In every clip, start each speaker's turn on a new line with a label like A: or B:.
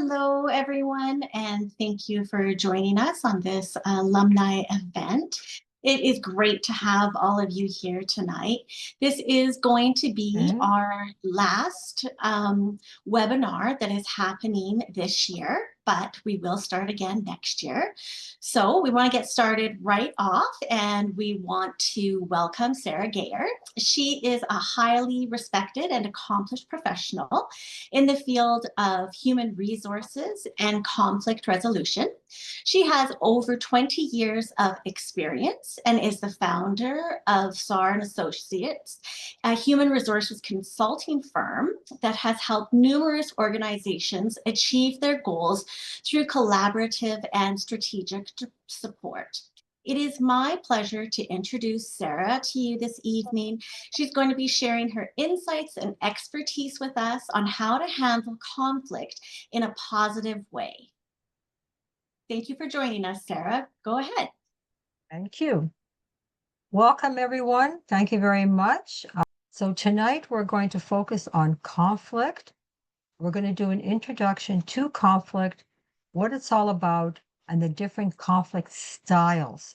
A: Hello, everyone, and thank you for joining us on this alumni event. It is great to have all of you here tonight. This is going to be
B: Okay.
A: our last webinar that is happening this year, but we will start again next year. So we want to get started right off, and we want to welcome Sarah Gayer. She is a highly respected and accomplished professional in the field of human resources and conflict resolution. She has over 20 years of experience and is the founder of SAR and Associates, a human resources consulting firm that has helped numerous organizations achieve their goals through collaborative and strategic support. It is my pleasure to introduce Sarah to you this evening. She's going to be sharing her insights and expertise with us on how to handle conflict in a positive way. Thank you for joining us, Sarah. Go ahead.
B: Thank you. Welcome, everyone. Thank you very much. So tonight we're going to focus on conflict. We're going to do an introduction to conflict, what it's all about, and the different conflict styles.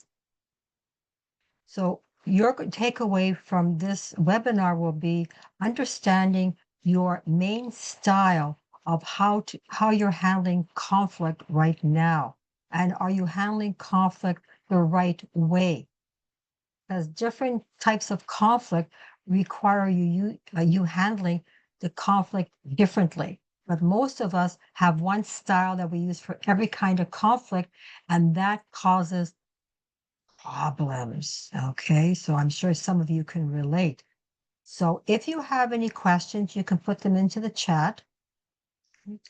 B: So your takeaway from this webinar will be understanding your main style of how you're handling conflict right now. And are you handling conflict the right way? Because different types of conflict require you handling the conflict differently. But most of us have one style that we use for every kind of conflict, and that causes problems. Okay, so I'm sure some of you can relate. So if you have any questions, you can put them into the chat,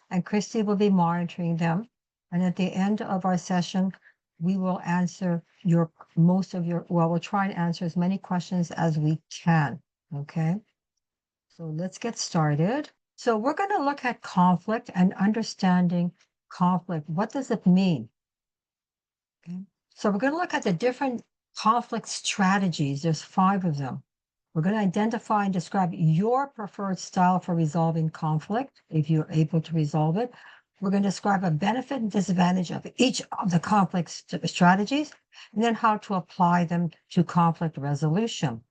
B: and Christy will be monitoring them. And at the end of our session, we will answer we'll try and answer as many questions as we can. Okay, so let's get started. So we're going to look at conflict and understanding conflict. What does it mean? Okay. So we're going to look at the different conflict strategies. There's 5 of them. We're going to identify and describe your preferred style for resolving conflict, if you're able to resolve it. We're going to describe a benefit and disadvantage of each of the conflict strategies, and then how to apply them to conflict resolution.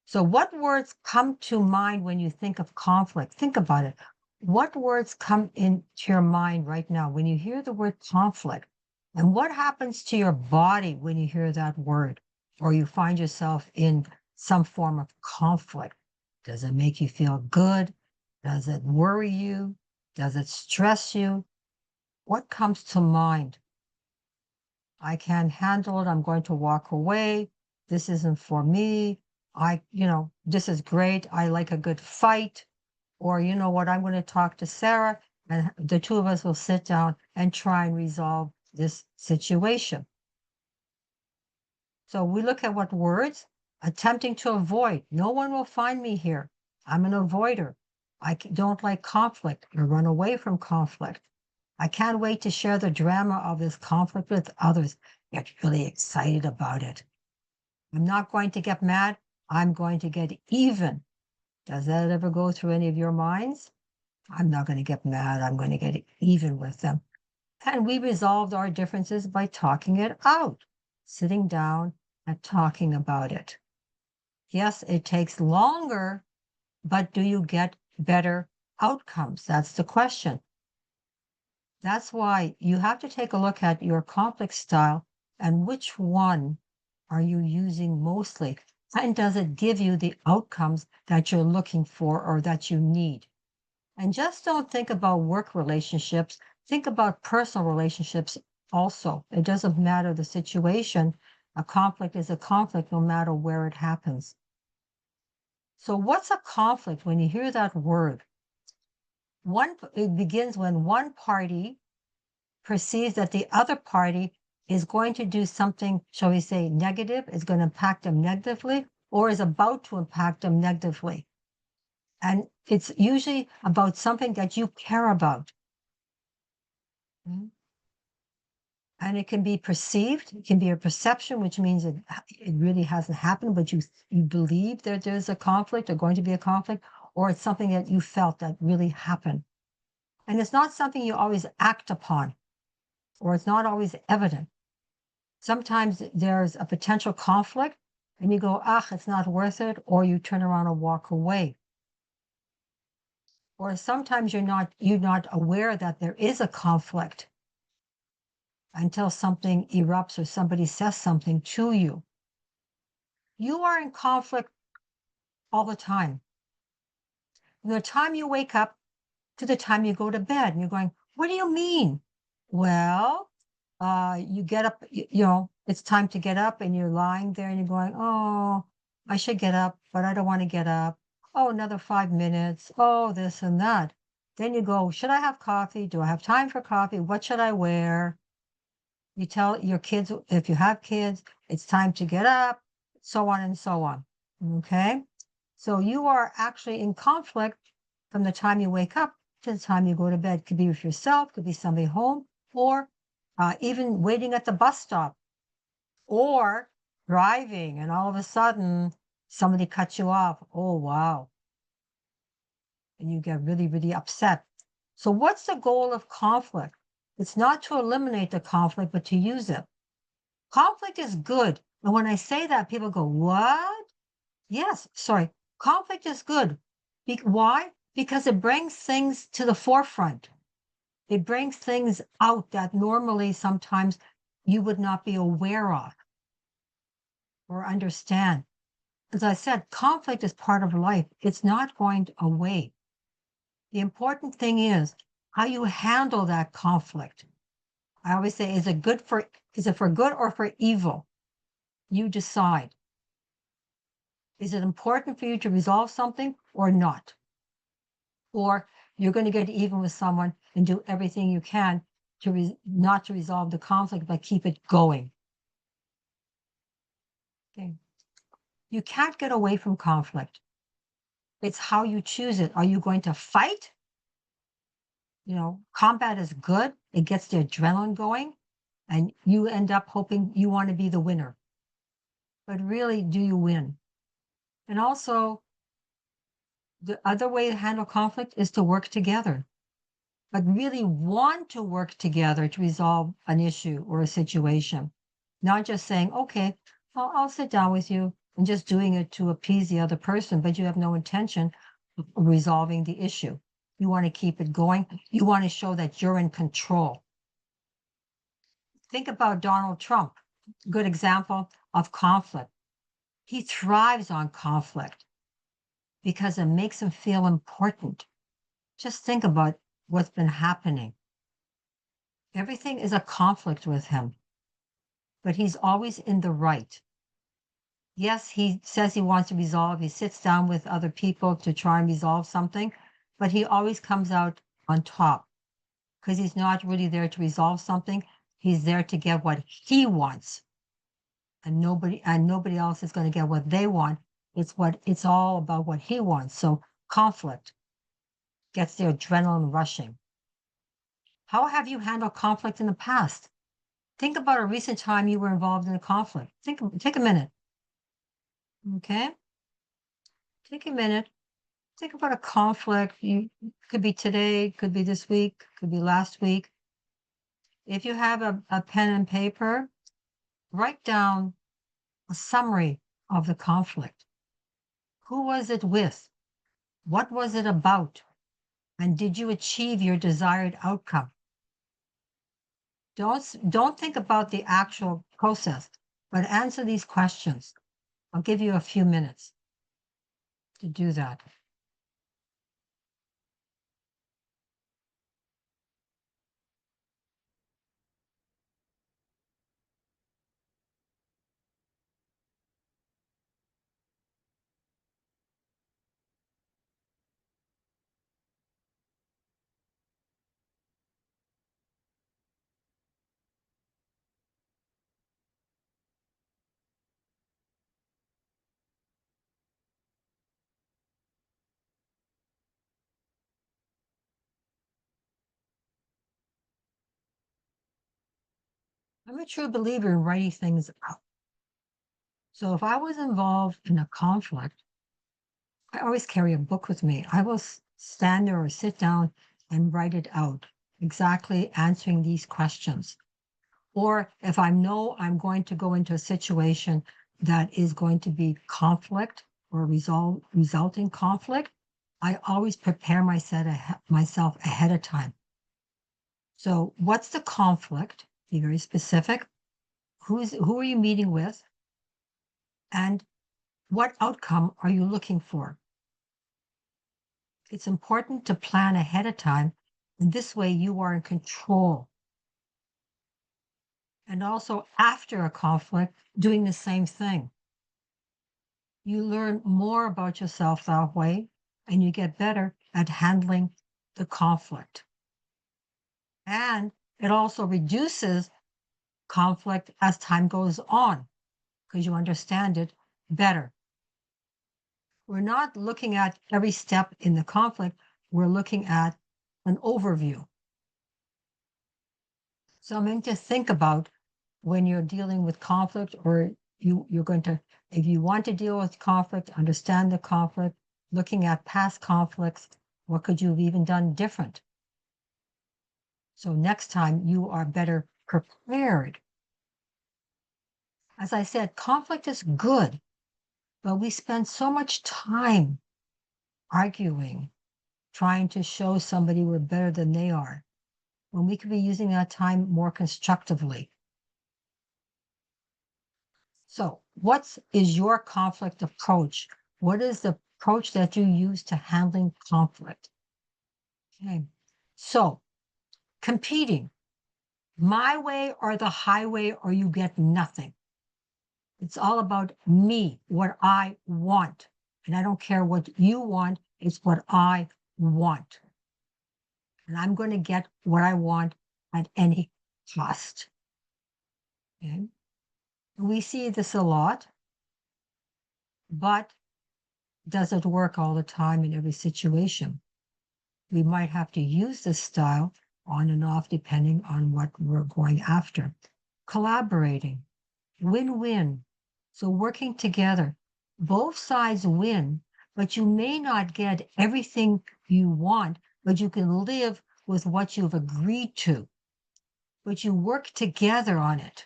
B: So what words come to mind when you think of conflict? Think about it. What words come into your mind right now when you hear the word conflict? And what happens to your body when you hear that word, or you find yourself in some form of conflict? Does it make you feel good? Does it worry you? Does it stress you? What comes to mind? I can't handle it. I'm going to walk away. This isn't for me. This is great. I like a good fight. Or, you know what, I'm going to talk to Sarah, and the 2 of us will sit down and try and resolve this situation. So we look at what words, attempting to avoid. No one will find me here. I'm an avoider. Don't like conflict or run away from conflict. I can't wait to share the drama of this conflict with others. Get really excited about it. I'm not going to get mad. I'm going to get even. Does that ever go through any of your minds? I'm not going to get mad. I'm going to get even with them. And we resolved our differences by talking it out, sitting down and talking about it. Yes, it takes longer, but do you get better outcomes? That's the question. That's why you have to take a look at your conflict style and which one are you using mostly? And does it give you the outcomes that you're looking for or that you need? And just don't think about work relationships. Think about personal relationships also. It doesn't matter the situation. A conflict is a conflict no matter where it happens. So what's a conflict when you hear that word? It begins when one party perceives that the other party is going to do something, shall we say, negative, is going to impact them negatively, or is about to impact them negatively. And it's usually about something that you care about. And it can be perceived, it can be a perception, which means it really hasn't happened, but you believe that there's a conflict or going to be a conflict, or it's something that you felt that really happened. And it's not something you always act upon, or it's not always evident. Sometimes there's a potential conflict and you go, ah, it's not worth it, or you turn around and walk away. Or sometimes you're not aware that there is a conflict until something erupts or somebody says something to you. You are in conflict all the time. From the time you wake up to the time you go to bed, and you're going, what do you mean? Well, you get up, it's time to get up, and you're lying there and you're going, oh, I should get up, but I don't want to get up. Oh, another 5 minutes. Oh, this and that. Then you go, should I have coffee? Do I have time for coffee? What should I wear? You tell your kids, if you have kids, it's time to get up, so on and so on. Okay. So you are actually in conflict from the time you wake up to the time you go to bed. Could be with yourself, could be somebody home, or even waiting at the bus stop, or driving, and all of a sudden somebody cuts you off. Oh, wow. And you get really, really upset. So what's the goal of conflict? It's not to eliminate the conflict, but to use it. Conflict is good. And when I say that, people go, what? Yes, sorry. Conflict is good. Why? Because it brings things to the forefront. It brings things out that normally sometimes you would not be aware of or understand. As I said, conflict is part of life. It's not going away. The important thing is how you handle that conflict. I always say, is it for good or for evil? You decide. Is it important for you to resolve something or not? Or you're going to get even with someone and do everything you can to not to resolve the conflict, but keep it going. Okay. You can't get away from conflict. It's how you choose it. Are you going to fight? Combat is good. It gets the adrenaline going, and you end up hoping you want to be the winner. But really, do you win? And also, the other way to handle conflict is to work together, but really want to work together to resolve an issue or a situation. Not just saying, okay, I'll sit down with you and just doing it to appease the other person, but you have no intention of resolving the issue. You want to keep it going. You want to show that you're in control. Think about Donald Trump, good example of conflict. He thrives on conflict because it makes him feel important. Just think about what's been happening. Everything is a conflict with him, but he's always in the right. Yes, he says he wants to resolve. He sits down with other people to try and resolve something, but he always comes out on top because he's not really there to resolve something. He's there to get what he wants. And nobody else is going to get what they want. It's all about what he wants. So conflict gets the adrenaline rushing. How have you handled conflict in the past? Think about a recent time you were involved in a conflict. Take a minute. Okay? Take a minute. Think about a conflict. Could be today, could be this week, could be last week. If you have a pen and paper, write down a summary of the conflict. Who was it with? What was it about? And did you achieve your desired outcome? Don't think about the actual process, but answer these questions. I'll give you a few minutes to do that. I'm a true believer in writing things out. So if I was involved in a conflict, I always carry a book with me. I will stand there or sit down and write it out, exactly answering these questions. Or if I know I'm going to go into a situation that is going to be conflict or resulting conflict, I always prepare myself ahead of time. So what's the conflict? Be very specific. Who are you meeting with? And what outcome are you looking for? It's important to plan ahead of time. And this way you are in control. And also after a conflict, doing the same thing. You learn more about yourself that way, and you get better at handling the conflict. And it also reduces conflict as time goes on because you understand it better. We're not looking at every step in the conflict. We're looking at an overview. Something to think about when you're dealing with conflict, or you're going to, if you want to deal with conflict, understand the conflict, looking at past conflicts, what could you have even done different? So next time you are better prepared. As I said, conflict is good, but we spend so much time arguing, trying to show somebody we're better than they are, when we could be using that time more constructively. So what is your conflict approach? What is the approach that you use to handling conflict? Okay. So competing, my way or the highway, or you get nothing. It's all about me, what I want. And I don't care what you want, it's what I want. And I'm going to get what I want at any cost. Okay. We see this a lot, but does it work all the time in every situation? We might have to use this style on and off depending on what we're going after. Collaborating, win-win. So working together, both sides win, but you may not get everything you want, but you can live with what you've agreed to. But you work together on it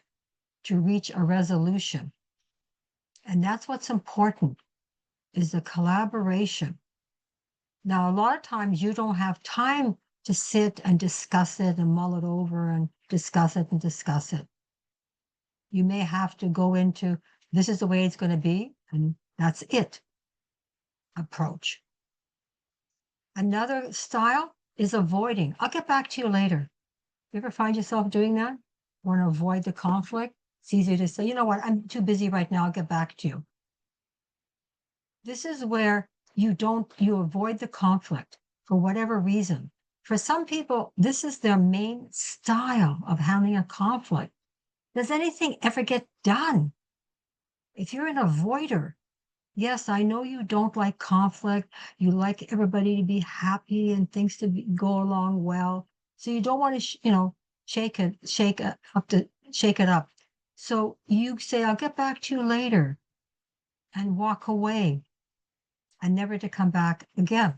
B: to reach a resolution. And that's what's important, is the collaboration. Now, a lot of times you don't have time to sit and discuss it and mull it over and discuss it and discuss it. You may have to go into, this is the way it's going to be, and that's it approach. Another style is avoiding. I'll get back to you later. You ever find yourself doing that? Want to avoid the conflict? It's easier to say, you know what, I'm too busy right now, I'll get back to you. This is where you avoid the conflict for whatever reason. For some people, this is their main style of handling a conflict. Does anything ever get done? If you're an avoider, yes, I know you don't like conflict. You like everybody to be happy and things to go along well. So you don't want to, shake it up. So you say, I'll get back to you later, and walk away and never to come back again.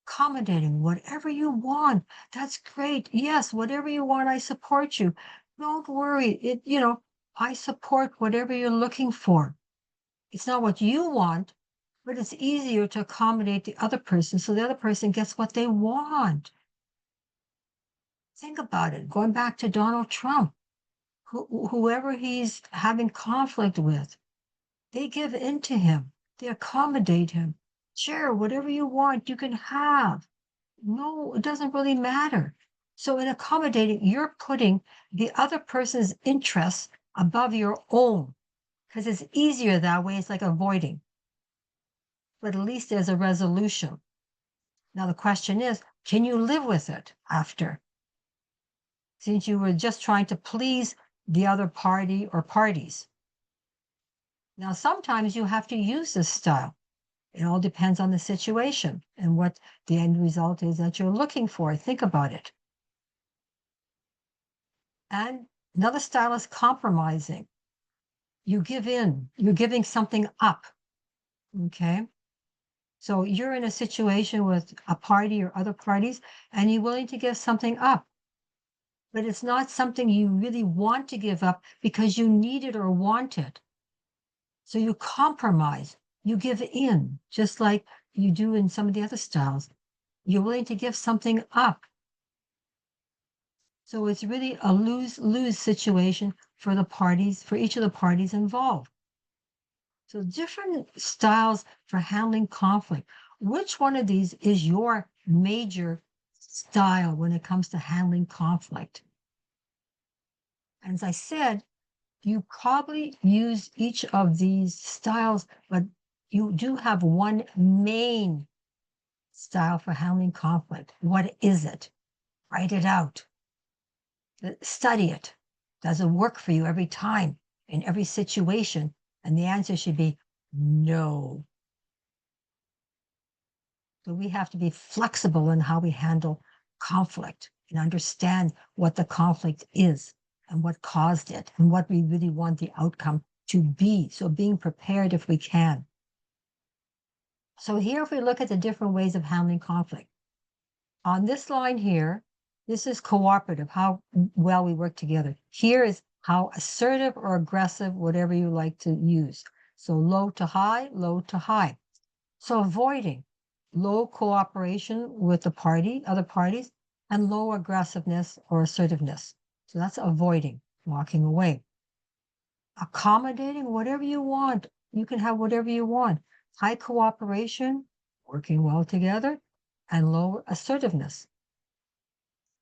B: Accommodating, whatever you want, that's great. Yes, whatever you want, I support you. Don't worry. I support whatever you're looking for. It's not what you want, but it's easier to accommodate the other person so the other person gets what they want. Think about it. Going back to Donald Trump, whoever he's having conflict with, they give in to him. They accommodate him. Sure, whatever you want, you can have. No, it doesn't really matter. So in accommodating, you're putting the other person's interests above your own, because it's easier that way. It's like avoiding. But at least there's a resolution. Now the question is, can you live with it after? Since you were just trying to please the other party or parties. Now, sometimes you have to use this style. It all depends on the situation and what the end result is that you're looking for. Think about it. And another style is compromising. You give in, you're giving something up. Okay. So you're in a situation with a party or other parties, and you're willing to give something up. But it's not something you really want to give up because you need it or want it. So you compromise, you give in, just like you do in some of the other styles. You're willing to give something up. So it's really a lose-lose situation for the parties, for each of the parties involved. So different styles for handling conflict. Which one of these is your major style when it comes to handling conflict? And as I said, you probably use each of these styles, but you do have one main style for handling conflict. What is it? Write it out. Study it. Does it work for you every time in every situation? And the answer should be no. So we have to be flexible in how we handle conflict and understand what the conflict is and what caused it and what we really want the outcome to be. So being prepared if we can. So here, if we look at the different ways of handling conflict, on this line here, this is cooperative, how well we work together. Here is how assertive or aggressive, whatever you like to use. So low to high, low to high. So avoiding low cooperation with the party, other parties, and low aggressiveness or assertiveness. So that's avoiding, walking away. Accommodating whatever you want. You can have whatever you want. High cooperation, working well together, and low assertiveness.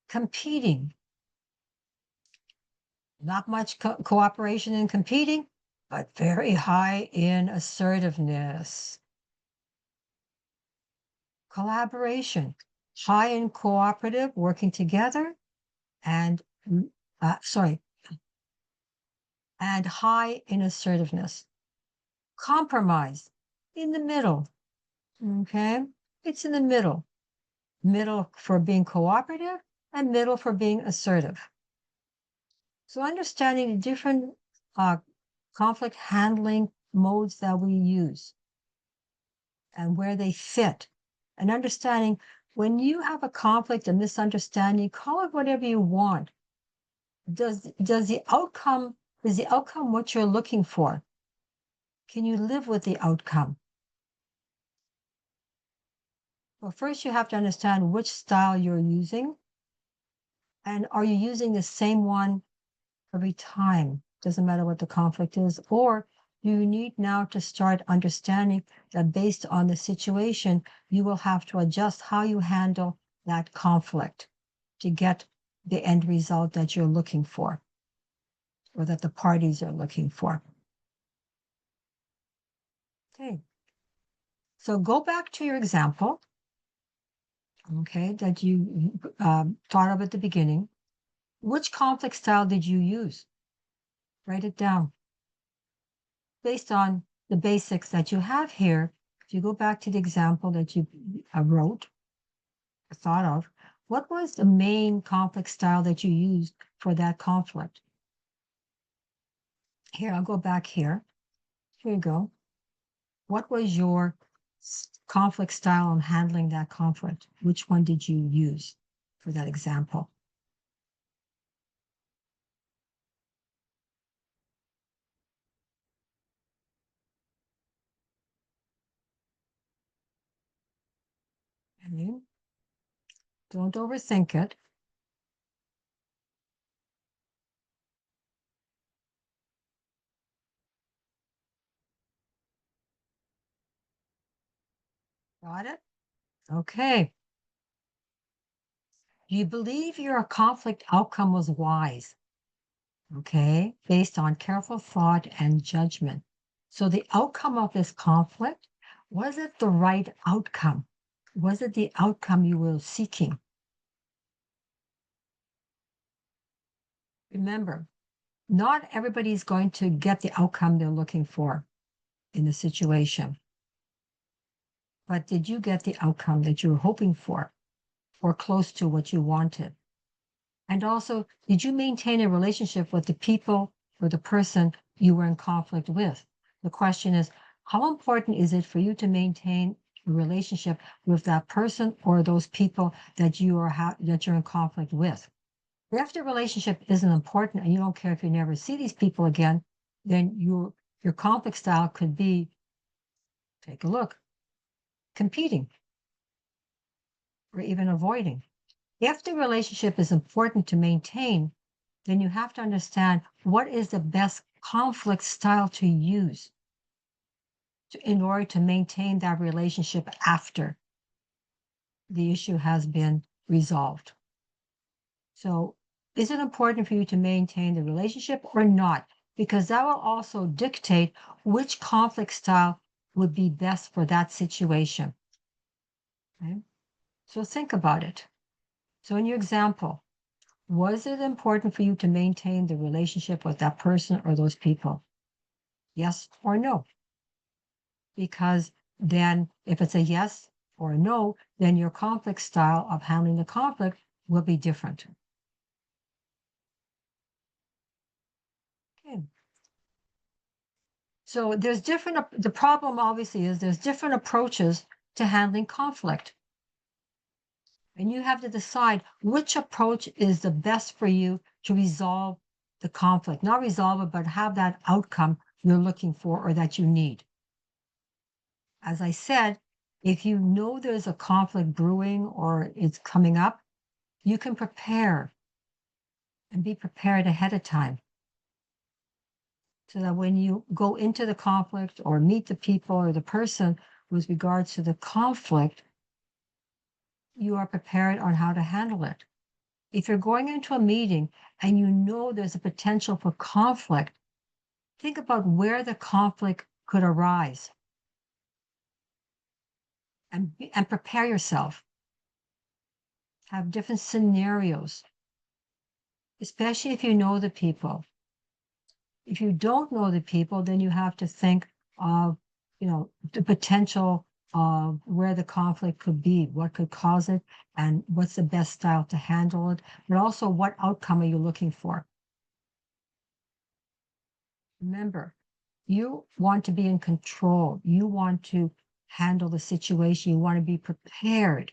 B: Competing. Not much cooperation and competing, but very high in assertiveness. Collaboration, high in cooperative, working together, and and high in assertiveness. Compromise, in the middle. Okay, it's in the middle. Middle for being cooperative and middle for being assertive. So understanding the different conflict handling modes that we use and where they fit, and understanding when you have a conflict, a misunderstanding, call it whatever you want. Is the outcome what you're looking for? Can you live with the outcome? Well, first you have to understand which style you're using, and are you using the same one every time? Doesn't matter what the conflict is, or you need now to start understanding that based on the situation, you will have to adjust how you handle that conflict to get the end result that you're looking for, or that the parties are looking for. Okay. So go back to your example, okay, that you thought of at the beginning. Which conflict style did you use? Write it down. Based on the basics that you have here, if you go back to the example that you wrote or thought of, what was the main conflict style that you used for that conflict? Here, I'll go back here. Here you go. What was your conflict style on handling that conflict? Which one did you use for that example? Okay. Don't overthink it. Got it? Okay. Do you believe your conflict outcome was wise? Okay, based on careful thought and judgment. So the outcome of this conflict, was it the right outcome? Was it the outcome you were seeking? Remember, not everybody is going to get the outcome they're looking for in the situation. But did you get the outcome that you were hoping for or close to what you wanted? And also, did you maintain a relationship with the people or the person you were in conflict with? The question is, how important is it for you to maintain a relationship with that person or those people that that you're in conflict with. If the relationship isn't important and you don't care if you never see these people again, then your conflict style could be, take a look, competing or even avoiding. If the relationship is important to maintain, then you have to understand what is the best conflict style to use in order to maintain that relationship after the issue has been resolved. So, is it important for you to maintain the relationship or not? Because that will also dictate which conflict style would be best for that situation. Okay? So, think about it. So, in your example, was it important for you to maintain the relationship with that person or those people? Yes or no? Because then, if it's a yes or a no, then your conflict style of handling the conflict will be different. Okay. So the problem obviously is there's different approaches to handling conflict. And you have to decide which approach is the best for you to resolve the conflict, not resolve it, but have that outcome you're looking for or that you need. As I said, if you know there's a conflict brewing or it's coming up, you can prepare and be prepared ahead of time so that when you go into the conflict or meet the people or the person with regards to the conflict, you are prepared on how to handle it. If you're going into a meeting and you know there's a potential for conflict, think about where the conflict could arise and prepare yourself. Have different scenarios, especially if you know the people. If you don't know the people, then you have to think of, the potential of where the conflict could be, what could cause it, and what's the best style to handle it, but also what outcome are you looking for? Remember, you want to be in control. You want to handle the situation. You want to be prepared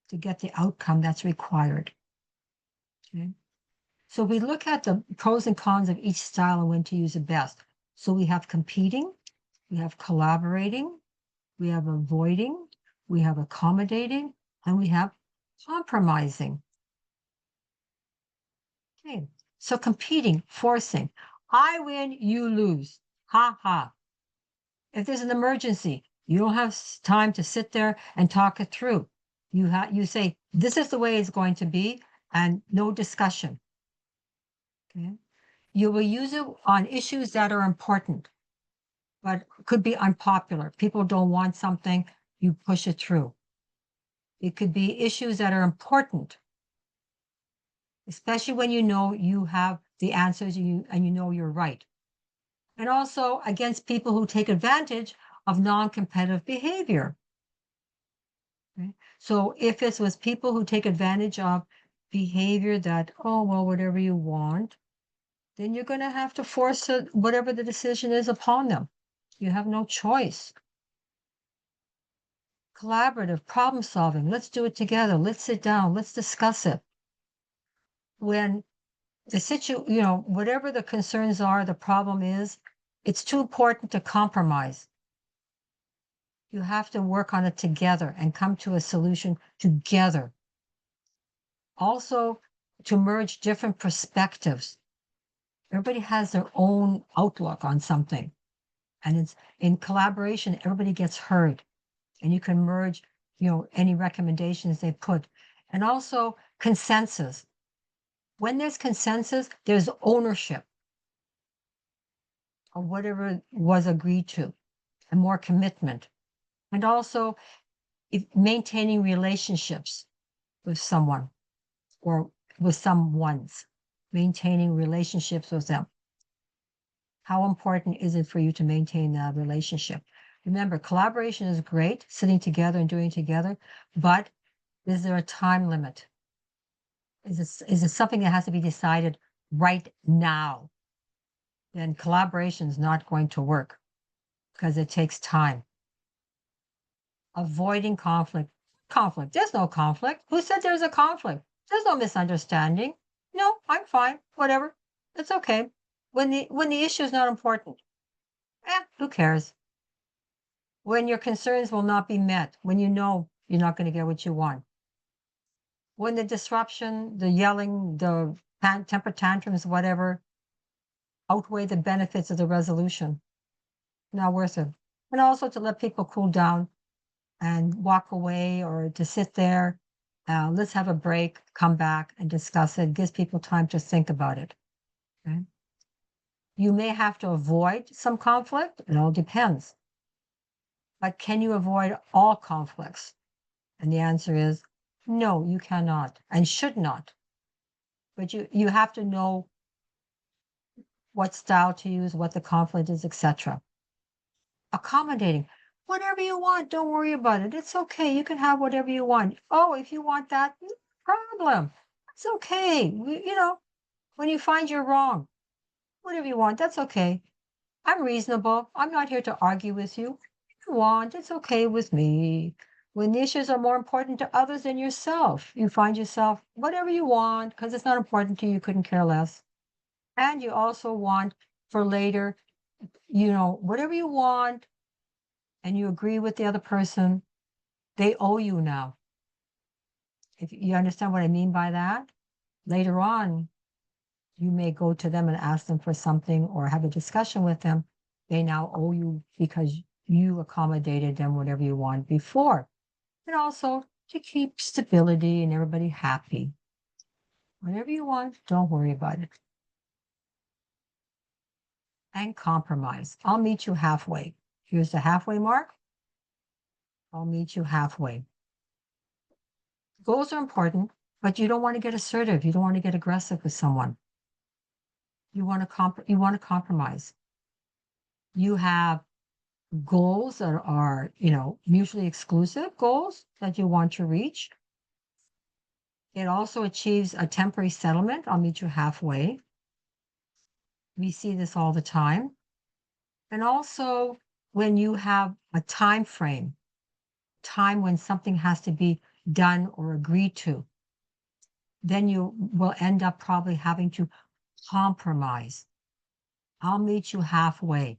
B: to get the outcome that's required. Okay? So we look at the pros and cons of each style and when to use it best. So we have competing, we have collaborating, we have avoiding, we have accommodating, and we have compromising. Okay, so competing, forcing. I win, you lose. Ha ha. If there's an emergency, you don't have time to sit there and talk it through. You say, this is the way it's going to be, and no discussion. Okay. You will use it on issues that are important, but could be unpopular. People don't want something, you push it through. It could be issues that are important, especially when you know you have the answers and you know you're right. And also against people who take advantage of non-competitive behavior. Okay? So if it's with people who take advantage of behavior that, oh, well, whatever you want, then you're going to have to force it, whatever the decision is upon them. You have no choice. Collaborative problem solving. Let's do it together. Let's sit down. Let's discuss it. When whatever the concerns are, the problem is, it's too important to compromise. You have to work on it together and come to a solution together. Also, to merge different perspectives. Everybody has their own outlook on something. And it's in collaboration, everybody gets heard. And you can merge, any recommendations they put. And also consensus. When there's consensus, there's ownership of whatever was agreed to and more commitment. And also maintaining relationships with someone or with someone's, maintaining relationships with them. How important is it for you to maintain that relationship? Remember, collaboration is great, sitting together and doing it together, but is there a time limit? Is it something that has to be decided right now? Then collaboration is not going to work because it takes time. avoiding conflict. Conflict. There's no conflict. Who said there's a conflict? There's no misunderstanding. No, I'm fine. Whatever. It's okay. When the issue is not important, who cares? When your concerns will not be met, when you know you're not going to get what you want, when the disruption, the yelling, the temper tantrums, whatever, outweigh the benefits of the resolution, not worth it. And also to let people cool down and walk away or to sit there. Let's have a break, come back and discuss it. Gives people time to think about it. Okay? You may have to avoid some conflict. It all depends. But can you avoid all conflicts? And the answer is no, you cannot and should not. But you have to know what style to use, what the conflict is, etc. Accommodating. Whatever you want, don't worry about it. It's okay. You can have whatever you want. Oh, if you want that, no problem. It's okay. When you find you're wrong, whatever you want, that's okay. I'm reasonable. I'm not here to argue with you. If you want, it's okay with me. When the issues are more important to others than yourself, you find yourself whatever you want because it's not important to you, you couldn't care less. And you also want for later, whatever you want, and you agree with the other person, they owe you now. If you understand what I mean by that, later on, you may go to them and ask them for something or have a discussion with them. They now owe you because you accommodated them whatever you want before. And also to keep stability and everybody happy. Whatever you want, don't worry about it. And compromise. I'll meet you halfway. Here's the halfway mark. I'll meet you halfway. Goals are important, but you don't want to get assertive. You don't want to get aggressive with someone. You want to compromise. You have goals that are, mutually exclusive goals that you want to reach. It also achieves a temporary settlement. I'll meet you halfway. We see this all the time. And also when you have a time frame, time when something has to be done or agreed to, then you will end up probably having to compromise. I'll meet you halfway.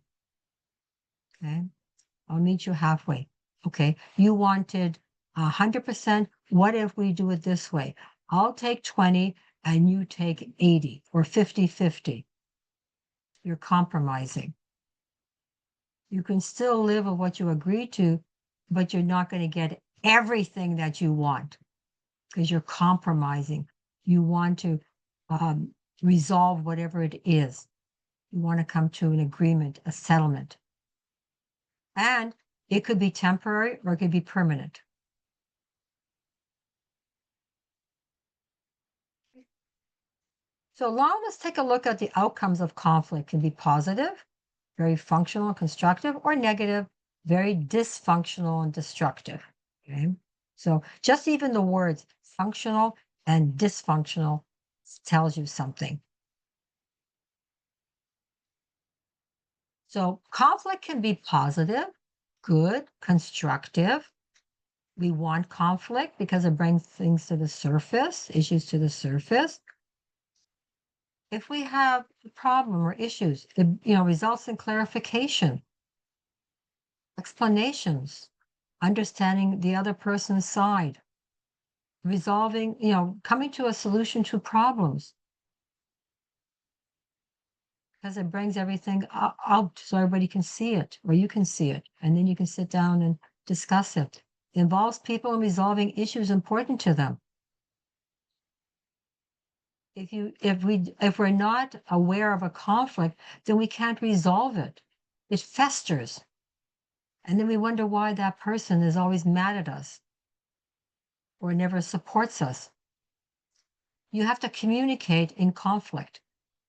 B: Okay. I'll meet you halfway. Okay. You wanted 100%. What if we do it this way? I'll take 20 and you take 80 or 50-50. You're compromising. You can still live with what you agreed to, but you're not going to get everything that you want because you're compromising. You want to resolve whatever it is. You want to come to an agreement, a settlement. And it could be temporary or it could be permanent. So now let's take a look at the outcomes of conflict. It can be positive, very functional, constructive, or negative, very dysfunctional and destructive. Okay. So just even the words functional and dysfunctional tells you something. So conflict can be positive, good, constructive. We want conflict because it brings things to the surface, issues to the surface. If we have a problem or issues, it results in clarification, explanations, understanding the other person's side, resolving, coming to a solution to problems. Because it brings everything out so everybody can see it, or you can see it, and then you can sit down and discuss it. It involves people in resolving issues important to them. If we're not aware of a conflict, then we can't resolve it. It festers. And then we wonder why that person is always mad at us or never supports us. You have to communicate in conflict.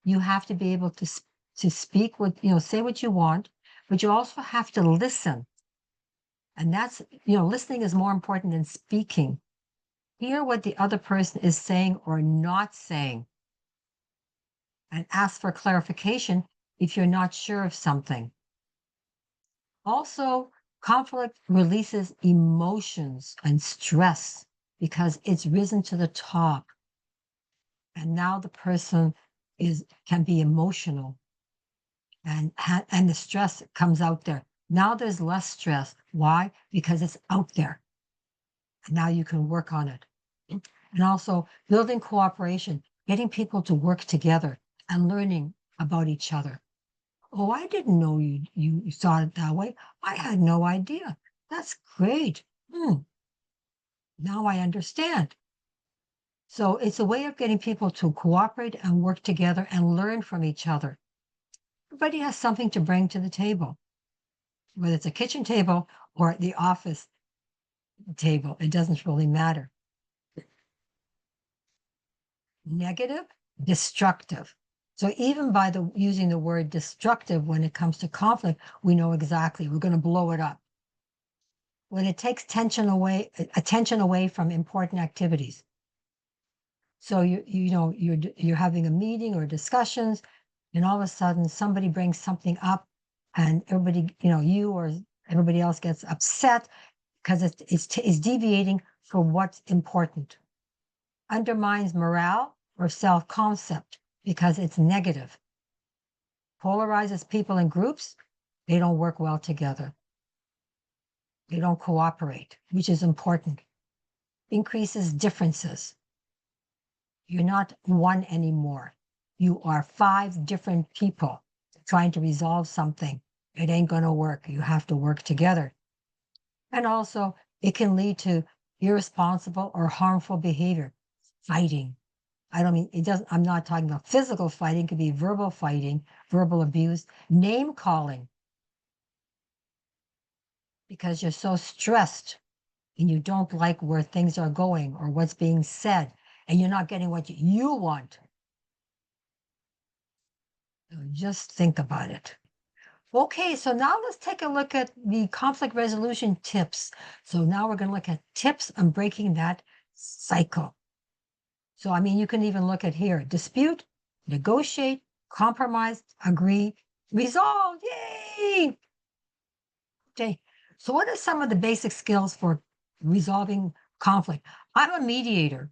B: You have to be able to speak what, say what you want, but you also have to listen. And that's, listening is more important than speaking. Hear what the other person is saying or not saying. And ask for clarification if you're not sure of something. Also, Conflict releases emotions and stress because it's risen to the top. And now the person can be emotional and the stress comes out there. Now there's less stress. Why? Because it's out there. And now you can work on it. And also building cooperation, getting people to work together and learning about each other. Oh, I didn't know you thought it that way. I had no idea. That's great. Now I understand. So it's a way of getting people to cooperate and work together and learn from each other. Everybody has something to bring to the table, whether it's a kitchen table or the office table. It doesn't really matter. Negative, destructive. So even by using the word destructive when it comes to conflict, we know exactly we're going to blow it up. When it takes attention away from important activities. So you're having a meeting or discussions, and all of a sudden somebody brings something up, and everybody, you or everybody else gets upset because it's deviating from what's important. Undermines morale or self-concept because it's negative. Polarizes people in groups, they don't work well together. They don't cooperate, which is important. Increases differences. You're not one anymore. You are 5 different people trying to resolve something. It ain't going to work. You have to work together. And also, it can lead to irresponsible or harmful behavior, fighting. I'm not talking about physical fighting. It could be verbal fighting, verbal abuse, name calling. Because you're so stressed and you don't like where things are going or what's being said, and you're not getting what you want. So just think about it. Okay, so now let's take a look at the conflict resolution tips. So now we're going to look at tips on breaking that cycle. So, you can even look at here, dispute, negotiate, compromise, agree, resolve. Yay! Okay, so what are some of the basic skills for resolving conflict? I'm a mediator.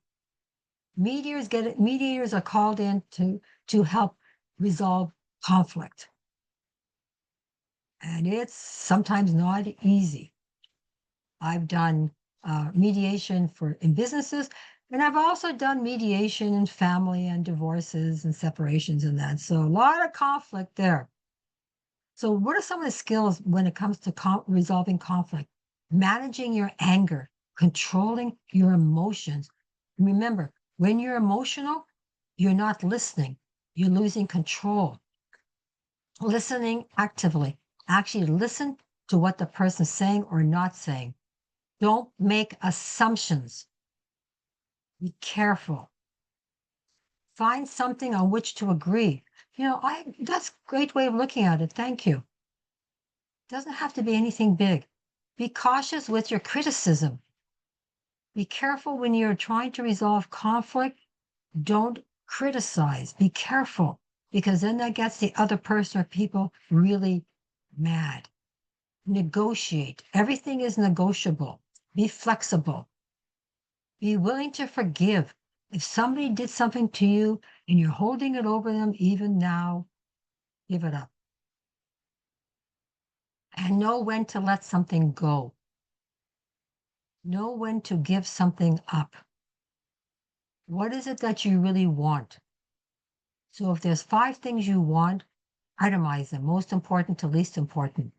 B: Mediators are called in to help resolve conflict. And it's sometimes not easy. I've done mediation in businesses, and I've also done mediation in family and divorces and separations and that. So a lot of conflict there. So what are some of the skills when it comes to resolving conflict? Managing your anger, controlling your emotions. Remember, when you're emotional, you're not listening. You're losing control. Listening actively. Actually listen to what the person's saying or not saying. Don't make assumptions. Be careful. Find something on which to agree. That's a great way of looking at it. Thank you. Doesn't have to be anything big. Be cautious with your criticism. Be careful when you're trying to resolve conflict. Don't criticize. Be careful, because then that gets the other person or people really mad. Negotiate. Everything is negotiable. Be flexible. Be willing to forgive. If somebody did something to you and you're holding it over them even now, give it up. And know when to let something go. Know when to give something up. What is it that you really want? So if there's 5 things you want, itemize them, most important to least important,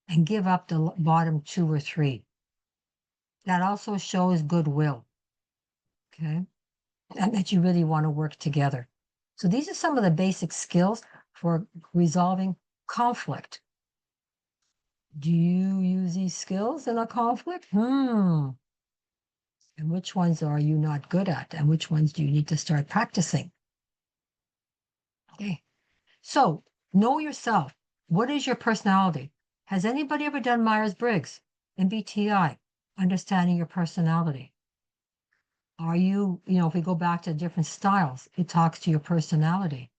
B: and give up the bottom 2 or 3. That also shows goodwill, okay? And that you really want to work together. So these are some of the basic skills for resolving conflict. Do you use these skills in a conflict? And which ones are you not good at? And which ones do you need to start practicing? Okay. So know yourself. What is your personality? Has anybody ever done Myers-Briggs and MBTI? Understanding your personality. Are you, if we go back to different styles, it talks to your personality.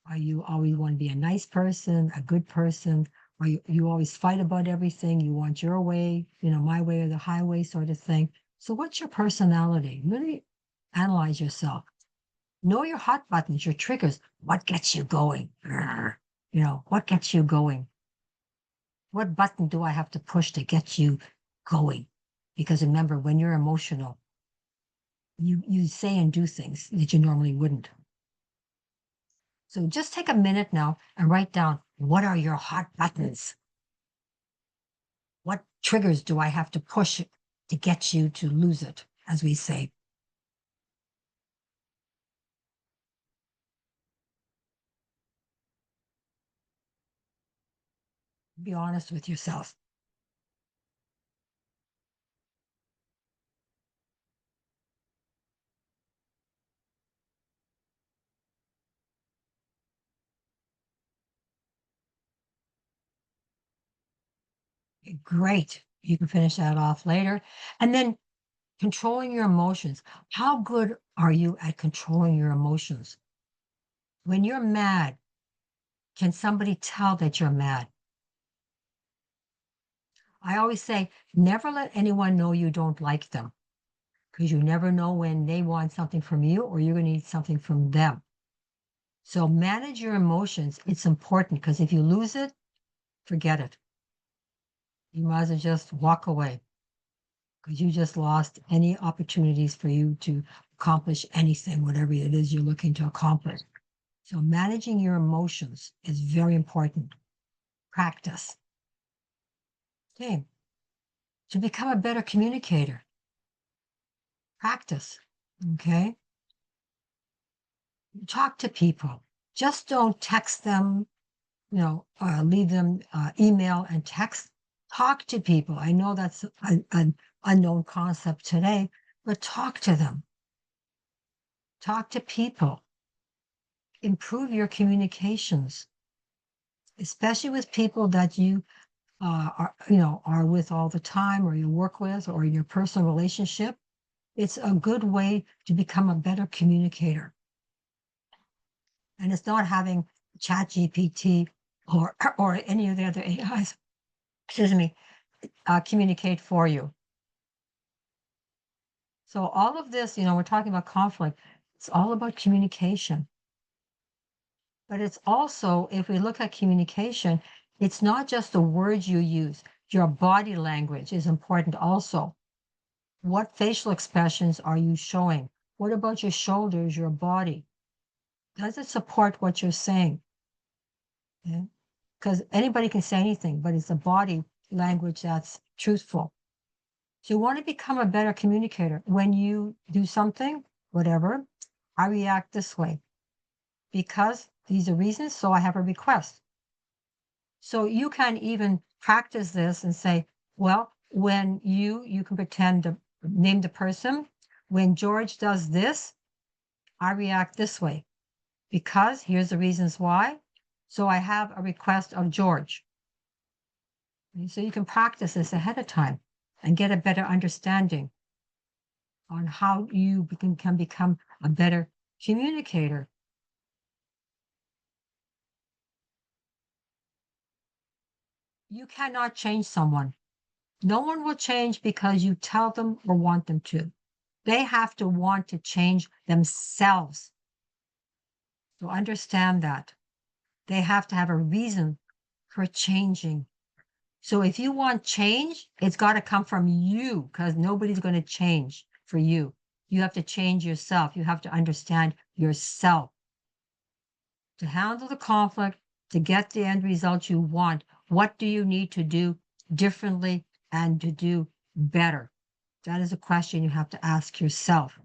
B: Are you always want to be a nice person, a good person, Or you always fight about everything. You want your way, my way or the highway sort of thing. So what's your personality? Really analyze yourself. Know your hot buttons, your triggers. What gets you going? What gets you going? What button do I have to push to get you going? Because remember, when you're emotional, you say and do things that you normally wouldn't. So just take a minute now and write down, what are your hot buttons? What triggers do I have to push to get you to lose it, as we say? Be honest with yourself. Great. You can finish that off later. And then controlling your emotions. How good are you at controlling your emotions? When you're mad, can somebody tell that you're mad? I always say, never let anyone know you don't like them, because you never know when they want something from you or you're going to need something from them. So manage your emotions. It's important, because if you lose it, forget it. You might as well just walk away, because you just lost any opportunities for you to accomplish anything, whatever it is you're looking to accomplish. So managing your emotions is very important. Practice. Okay. To become a better communicator, practice. Okay. Talk to people. Just don't text them, leave them email and text. Talk to people. I know that's an unknown concept today, but talk to them. Talk to people. Improve your communications, especially with people that you are with all the time, or you work with, or in your personal relationship. It's a good way to become a better communicator. And it's not having ChatGPT or any of the other AIs, excuse me, communicate for you. So all of this, we're talking about conflict. It's all about communication. But it's also, if we look at communication, it's not just the words you use. Your body language is important also. What facial expressions are you showing? What about your shoulders, your body? Does it support what you're saying? Because anybody can say anything, but it's the body language that's truthful. So you want to become a better communicator. When you do something, whatever, I react this way because these are reasons, so I have a request. So you can even practice this and say, well, when you can pretend to name the person. When George does this, I react this way because here's the reasons why. So I have a request of George. So you can practice this ahead of time and get a better understanding on how you can become a better communicator. You cannot change someone. No one will change because you tell them or want them to. They have to want to change themselves. So understand that. They have to have a reason for changing. So if you want change, it's got to come from you, because nobody's going to change for you. You have to change yourself. You have to understand yourself. To handle the conflict, to get the end result you want, what do you need to do differently and to do better? That is a question you have to ask yourself.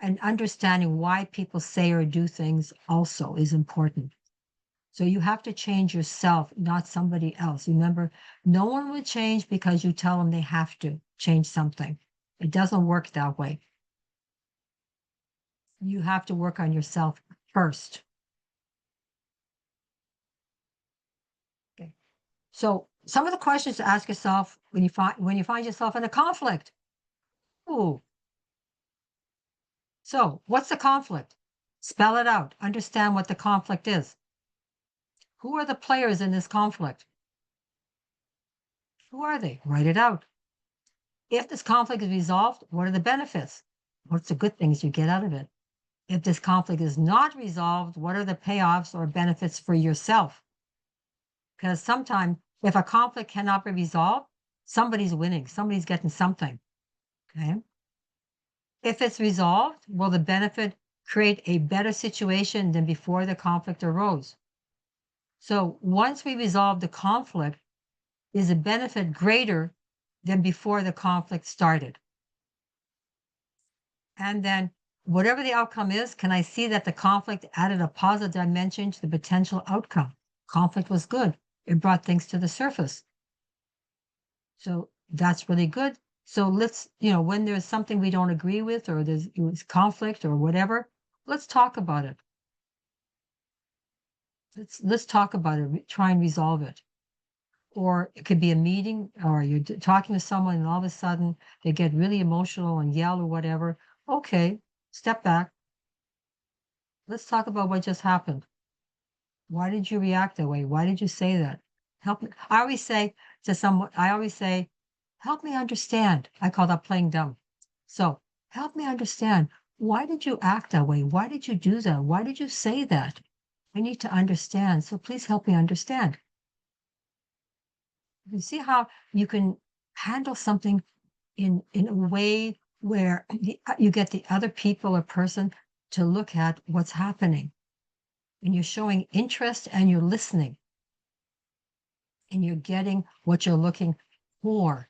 B: And understanding why people say or do things also is important. So you have to change yourself, not somebody else. Remember, no one will change because you tell them they have to change something. It doesn't work that way. You have to work on yourself first. Okay. So some of the questions to ask yourself when you find yourself in a conflict. Ooh. So what's the conflict? Spell it out. Understand what the conflict is. Who are the players in this conflict? Who are they? Write it out. If this conflict is resolved, what are the benefits? What's the good things you get out of it? If this conflict is not resolved, what are the payoffs or benefits for yourself? Because sometimes if a conflict cannot be resolved, somebody's winning, somebody's getting something. Okay. If it's resolved, will the benefit create a better situation than before the conflict arose? So once we resolve the conflict, is the benefit greater than before the conflict started? And then whatever the outcome is, can I see that the conflict added a positive dimension to the potential outcome? Conflict was good. It brought things to the surface. So that's really good. So let's, when there's something we don't agree with, or there's conflict or whatever, let's talk about it. Let's talk about it, try and resolve it. Or it could be a meeting, or you're talking to someone and all of a sudden they get really emotional and yell or whatever. Okay, step back. Let's talk about what just happened. Why did you react that way? Why did you say that? Help me. I always say to someone, help me understand. I call that playing dumb. So help me understand. Why did you act that way? Why did you do that? Why did you say that? I need to understand. So please help me understand. You see how you can handle something in a way where you get the other people or person to look at what's happening, and you're showing interest and you're listening and you're getting what you're looking for,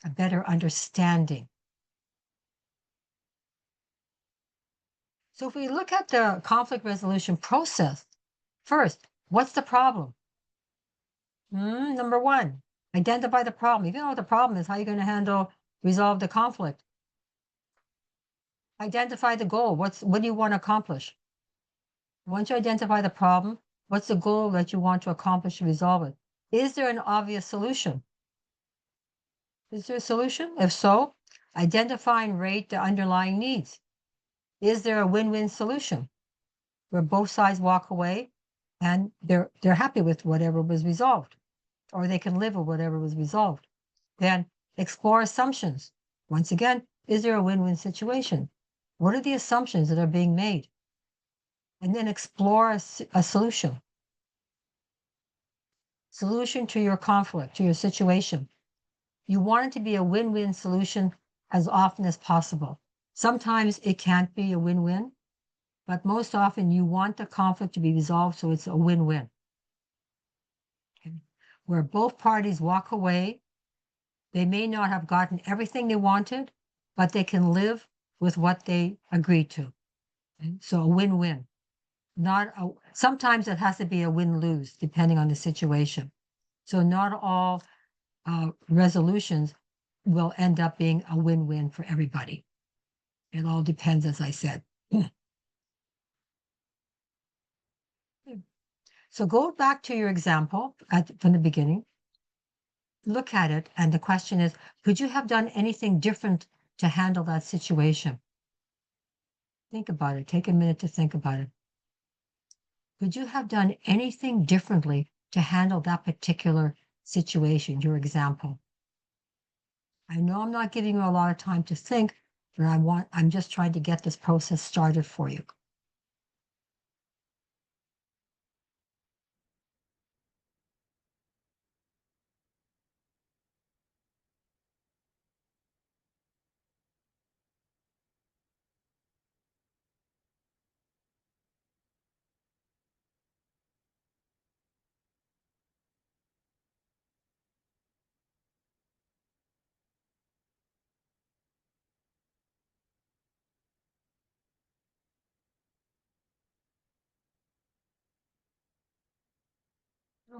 B: a better understanding. So if we look at the conflict resolution process, first, what's the problem? Number one, identify the problem. If you know what the problem is, how are you going to resolve the conflict? Identify the goal. What do you want to accomplish? Once you identify the problem, what's the goal that you want to accomplish to resolve it? Is there an obvious solution? Is there a solution? If so, identify and rate the underlying needs. Is there a win-win solution where both sides walk away and they're happy with whatever was resolved, or they can live with whatever was resolved? Then explore assumptions. Once again, is there a win-win situation? What are the assumptions that are being made? And then explore a solution. Solution to your conflict, to your situation. You want it to be a win-win solution as often as possible. Sometimes it can't be a win-win, but most often you want the conflict to be resolved so it's a win-win. Okay. Where both parties walk away, they may not have gotten everything they wanted, but they can live with what they agreed to. Okay. So a win-win. Sometimes it has to be a win-lose depending on the situation. So not all resolutions will end up being a win-win for everybody. It all depends, as I said. So go back to your example from the beginning. Look at it, and the question is, could you have done anything different to handle that situation? Think about it. Take a minute to think about it. Could you have done anything differently to handle that particular situation, your example? I know I'm not giving you a lot of time to think, but I'm just trying to get this process started for you.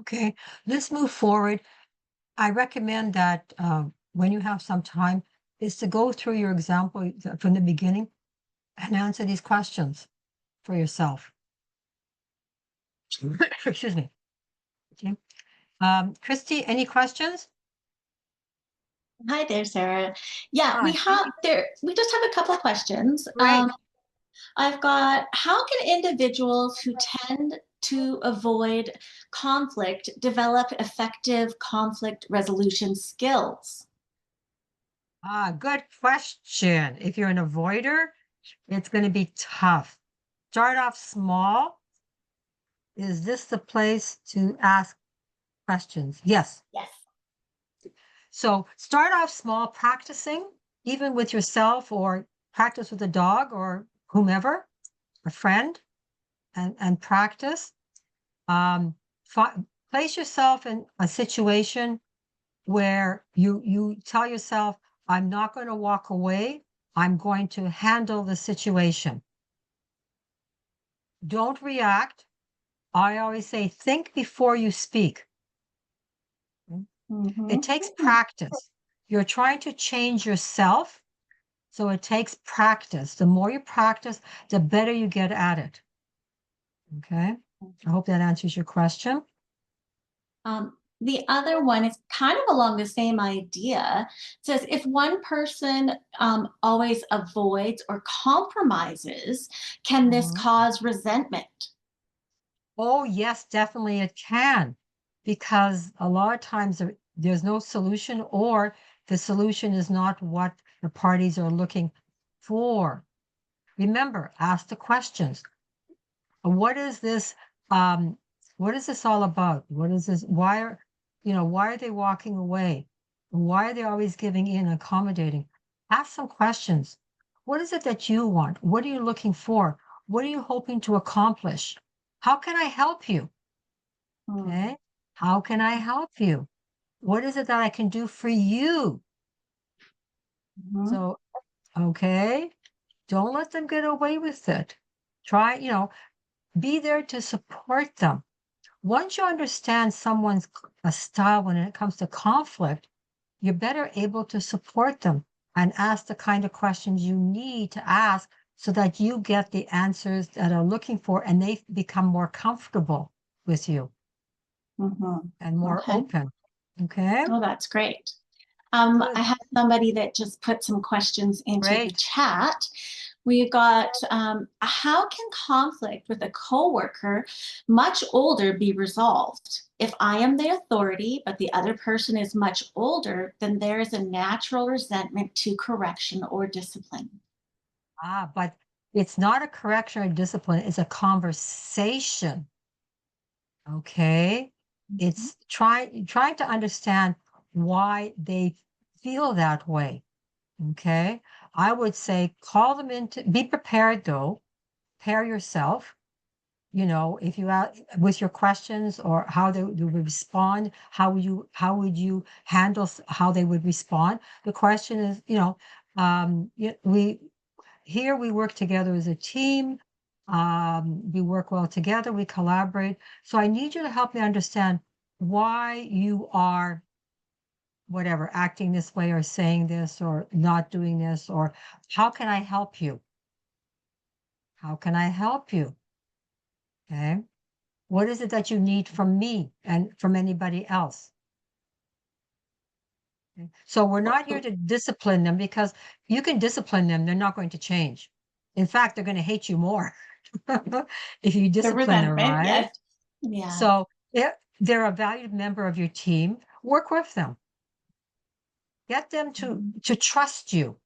B: Okay, let's move forward. I recommend that when you have some time, is to go through your example from the beginning and answer these questions for yourself. Excuse me. Okay. Christy, any questions?
A: Hi there, Sarah. Yeah,
B: Hi.
A: we just have a couple of questions.
B: Great.
A: I've got, how can individuals who tend to avoid conflict develop effective conflict resolution skills?
B: Good question. If you're an avoider, it's going to be tough. Start off small. Is this the place to ask questions? Yes.
A: Yes.
B: So start off small, practicing, even with yourself, or practice with a dog or whomever, a friend, and practice. Um, place yourself in a situation where you tell yourself, I'm not going to walk away. I'm going to handle the situation. Don't react. I always say, think before you speak. It
A: Mm-hmm.
B: takes practice. You're trying to change yourself, so it takes practice. The more you practice, the better you get at it. Okay. I hope that answers your question.
A: The other one is kind of along the same idea. It says if one person always avoids or compromises, can this
B: Mhm.
A: cause resentment?
B: Oh, yes, definitely it can. Because a lot of times there's no solution, or the solution is not what the parties are looking for. Remember, ask the questions. What is this? Um, what is this all about? What is this? Why are they walking away? Why are they always giving in, accommodating? Ask some questions. What is it that you want? What are you looking for? What are you hoping to accomplish? How can I help you? Okay. How can I help you? What is it that I can do for you?
A: Mm-hmm.
B: So, okay. Don't let them get away with it. Try, be there to support them. Once you understand someone's style when it comes to conflict, you're better able to support them and ask the kind of questions you need to ask so that you get the answers that are looking for and they become more comfortable with you
A: Mm-hmm.
B: and more
A: Okay.
B: open. Okay,
A: Oh, that's great. I
B: good,
A: have somebody that just put some questions into the
B: great.
A: chat. We've got, how can conflict with a coworker much older be resolved? If I am the authority, but the other person is much older, then there is a natural resentment to correction or discipline.
B: But it's not a correction or discipline, it's a conversation. Okay.
A: Mhm.
B: It's trying to understand why they feel that way. Okay. I would say call them into, be prepared though, prepare yourself. If you with your questions or how they would respond, how would you handle how they would respond. The question is, we here we work together as a team. We work well together, we collaborate. So I need you to help me understand why you are whatever acting this way or saying this or not doing this, or how can I help you? How can I help you? Okay. What is it that you need from me and from anybody else? Okay? So we're not here to discipline them, because you can discipline them, they're not going to change. In fact, they're going to hate you more if you
A: The
B: discipline them,
A: resentment,
B: right?
A: yes. Yeah.
B: So if they're a valued member of your team, work with them. Get them to
A: Mhm.
B: trust you.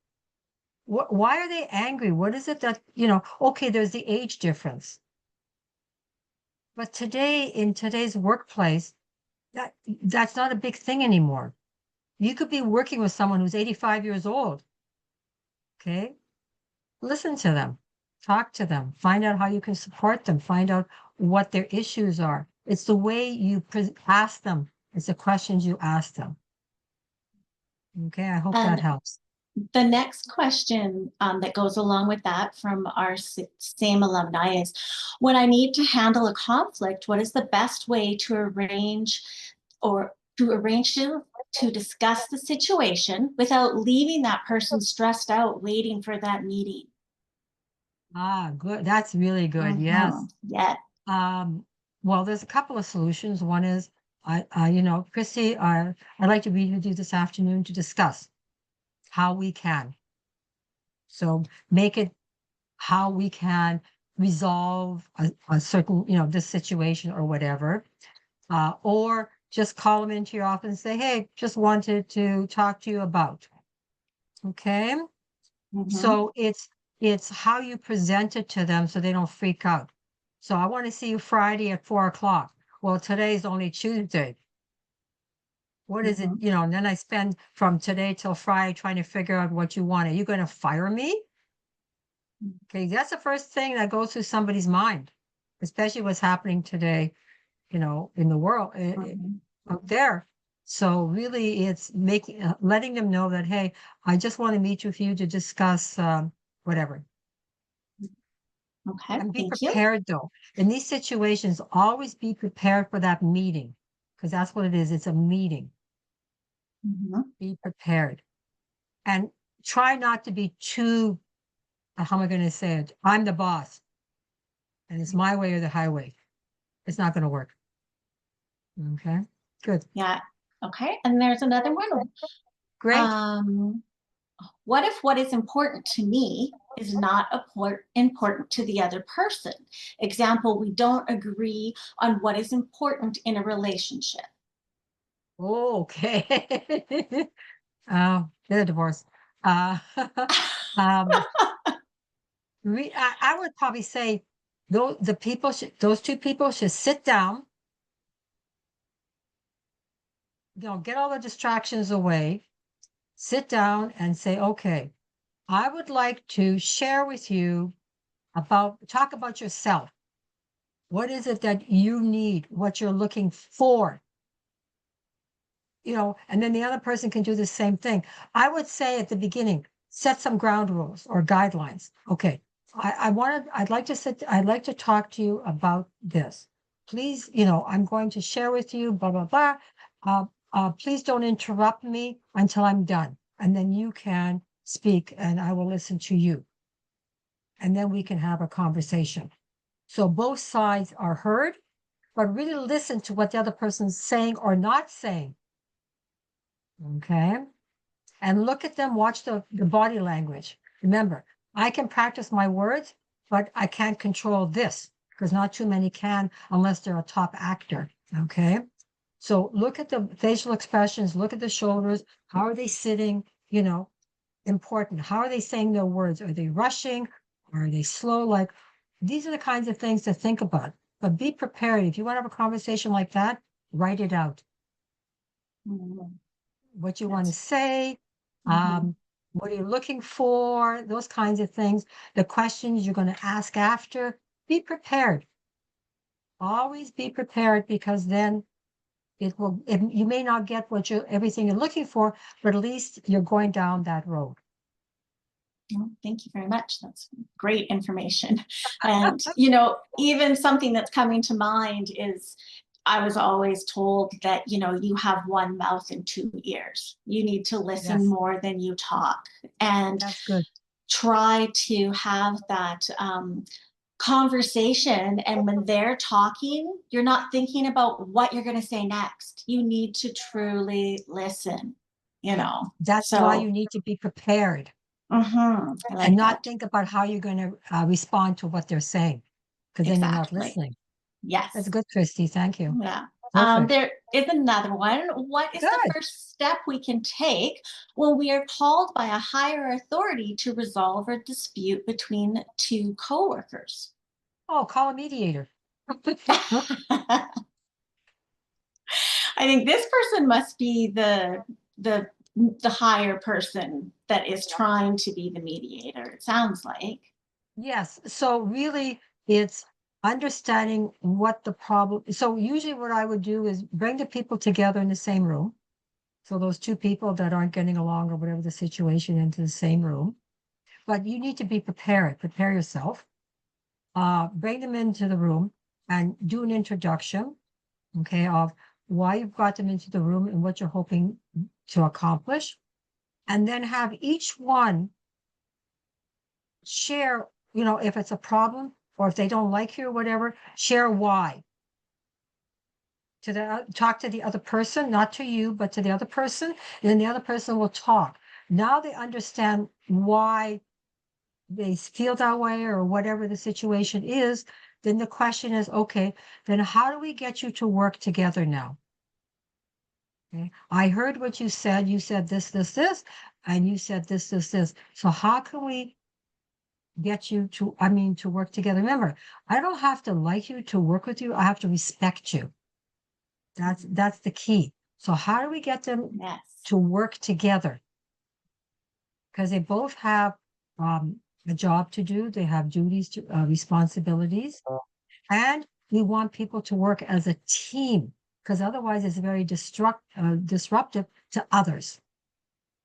B: Why are they angry? What is it that, okay, there's the age difference. But today, in today's workplace, that's not a big thing anymore. You could be working with someone who's 85 years old. Okay. Listen to them, talk to them, find out how you can support them, find out what their issues are. It's the way you ask them, it's the questions you ask them. Okay. I hope that
A: And
B: helps.
A: the next question that goes along with that from our same alumni is, when I need to handle a conflict, what is the best way to arrange or to arrange to discuss the situation without leaving that person stressed out waiting for that meeting?
B: Good. That's really good. Yes.
A: Yeah.
B: Um, well, there's a couple of solutions. One is, Christy, I'd like to meet with you this afternoon to discuss how we can. So make it how we can resolve a certain, this situation or whatever. Or just call them into your office and say, hey, just wanted to talk to you about. Okay.
A: Mhm.
B: So it's how you present it to them so they don't freak out. So I want to see you Friday at 4 o'clock. Well, today's only Tuesday. What is it?
A: Mhm.
B: And then I spend from today till Friday trying to figure out what you want. Are you going to fire me? Okay, that's the first thing that goes through somebody's mind, especially what's happening today, in the world
A: Mhm.
B: out there. So really, it's making letting them know that, hey, I just want to meet with you to discuss whatever.
A: Okay,
B: And be
A: thank you.
B: prepared though. In these situations, always be prepared for that meeting because that's what it is. It's a meeting.
A: Mhm.
B: Be prepared and try not to be too, how am I going to say it? I'm the boss and it's my way or the highway. It's not going to work. Okay, good.
A: Yeah. Okay, and there's another one.
B: Great.
A: Um, what if what is important to me is not important to the other person? Example, we don't agree on what is important in a relationship.
B: Okay. Get a divorce. Uh, um, I would probably say those two people should sit down, get all the distractions away, sit down and say, okay, I would like to share with you talk about yourself. What is it that you need? What you're looking for? And then the other person can do the same thing. I would say at the beginning, set some ground rules or guidelines. Okay, I'd like to talk to you about this. Please, I'm going to share with you, blah, blah, blah. Please don't interrupt me until I'm done. And then you can speak and I will listen to you. And then we can have a conversation. So both sides are heard, but really listen to what the other person's saying or not saying. Okay. And look at them, watch the body language. Remember, I can practice my words, but I can't control this because not too many can unless they're a top actor. Okay. So look at the facial expressions, look at the shoulders. How are they sitting? Important. How are they saying their words? Are they rushing? Are they slow? Like these are the kinds of things to think about. But be prepared. If you want to have a conversation like that, write it out.
A: Mhm.
B: What you want to
A: That's
B: say,
A: mhm.
B: what are you looking for, those kinds of things, the questions you're going to ask after. Be prepared. Always be prepared because then you may not get everything you're looking for, but at least you're going down that road.
A: Well, thank you very much. That's great information. And, even something that's coming to mind is I was always told that, you have one mouth and two ears. You need to listen
B: Yes,
A: more than you talk and
B: that's good.
A: try to have that conversation. And when they're talking, you're not thinking about what you're going to say next. You need to truly listen, you know.
B: That's why
A: So,
B: you need to be prepared
A: I
B: and
A: like
B: not
A: that.
B: think about how you're going to respond to what they're saying, because then you're not
A: Exactly.
B: listening. That's
A: Yes.
B: good, Christy. Thank you.
A: Yeah.
B: Perfect.
A: There is another one. What is the
B: Good.
A: first step we can take when we are called by a higher authority to resolve a dispute between two coworkers?
B: Oh, call a mediator.
A: I think this person must be the the higher person that is trying to be the mediator. It sounds like.
B: Yes. So really, it's understanding what the problem. So usually, what I would do is bring the people together in the same room. So those two people that aren't getting along or whatever the situation into the same room. But you need to be prepared. Prepare yourself. Bring them into the room and do an introduction. Okay, of why you've got them into the room and what you're hoping to accomplish, and then have each one share, if it's a problem or if they don't like you or whatever, share why. Talk to the other person, not to you, but to the other person, and then the other person will talk. Now they understand why they feel that way or whatever the situation is, then the question is, okay, then how do we get you to work together now? Okay. I heard what you said. You said this, and you said this. So how can we get you to, to work together? Remember, I don't have to like you to work with you. I have to respect you. That's the key. So how do we get them
A: Yes.
B: to work together? Because they both have a job to do. They have duties to responsibilities, and we want people to work as a team, because otherwise it's very disruptive to others,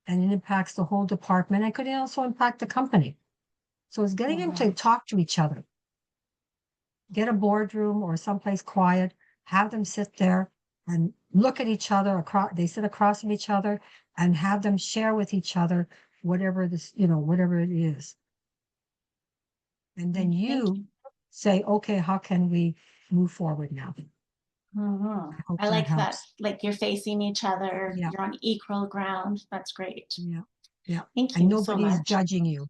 B: and it impacts the whole department and could also impact the company. So it's getting them to talk to each other. Get a boardroom or someplace quiet, have them sit there and look at each other across, they sit across from each other, and have them share with each other whatever this, whatever it is. And then you say, okay, how can we move forward now? I hope
A: I
B: that
A: like that.
B: helps.
A: Like you're facing each other,
B: Yeah,
A: you're on equal ground. That's great.
B: yeah, yeah.
A: Thank
B: And
A: you so
B: nobody's
A: much.
B: judging you.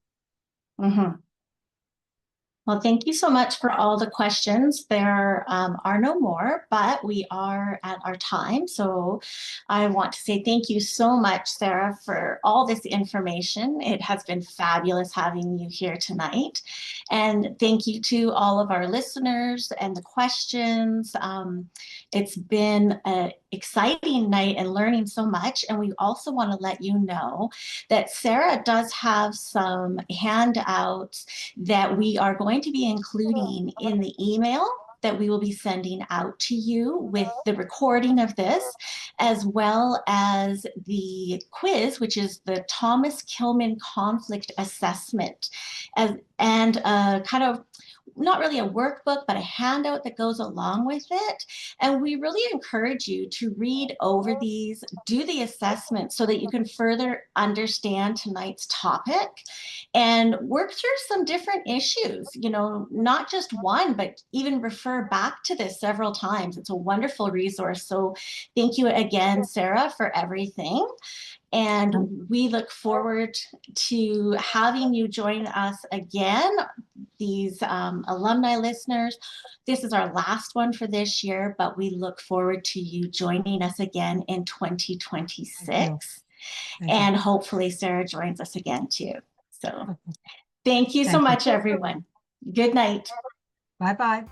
A: Well, thank you so much for all the questions. There are no more, but we are at our time. So I want to say thank you so much, Sarah, for all this information. It has been fabulous having you here tonight. And thank you to all of our listeners and the questions. It's been an exciting night and learning so much. And we also want to let you know that Sarah does have some handouts that we are going to be including in the email that we will be sending out to you with the recording of this, as well as the quiz, which is the Thomas Kilman Conflict Assessment, and kind of not really a workbook, but a handout that goes along with it. And we really encourage you to read over these, do the assessment so that you can further understand tonight's topic and work through some different issues, not just one, but even refer back to this several times. It's a wonderful resource. So thank you again, Sarah, for everything. And we look forward to having you join us again, these alumni listeners. This is our last one for this year, but we look forward to you joining us again in 2026. And hopefully Sarah joins us again too. So thank you so much, everyone. Good night.
B: Bye-bye.